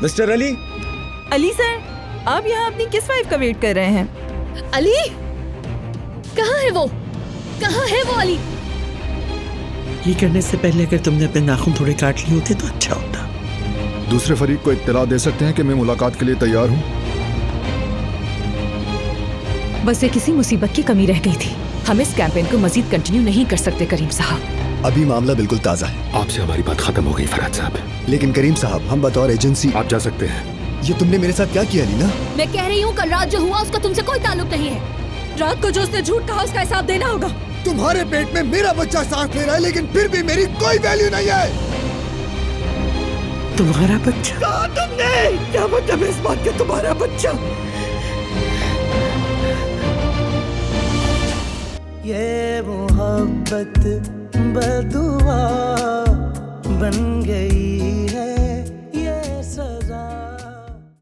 Mister Ali. Ali sir, आप यहाँ अपनी किस वाइफ का वेट कर रहे हैं? अली कहाँ है वो? कहाँ है वो अली? ये करने से पहले अगर तुमने अपने नाखून थोड़े काट लिए होते तो अच्छा होता। दूसरे फरीक को इत्तला दे सकते हैं कि मैं मुलाकात के लिए तैयार हूँ। बस ये किसी मुसीबत की कमी रह गई थी। हम इस कैंपेन को मजीद कंटिन्यू नहीं कर सकते करीम साहब। अभी मामला बिल्कुल ताज़ा है। आपसे हमारी बात खत्म हो गई फरहाद साहब। लेकिन करीम साहब, हम बतौर एजेंसी। आप जा सकते हैं। ये तुमने मेरे साथ क्या किया लीना? मैं कह रही हूँ कल रात जो हुआ उसका तुमसे कोई ताल्लुक नहीं है। रात को जो उसने झूठ कहा उसका हिसाब देना होगा। तुम्हारे पेट में मेरा बच्चा सांस ले रहा है, लेकिन फिर भी मेरी कोई वैल्यू नहीं है। तुम्हारा बच्चा? कहा तुमने? क्या मतलब इस बात का तुम्हारा बच्चा? ये मोहब्बत बदुआ बन गई है, ये सजा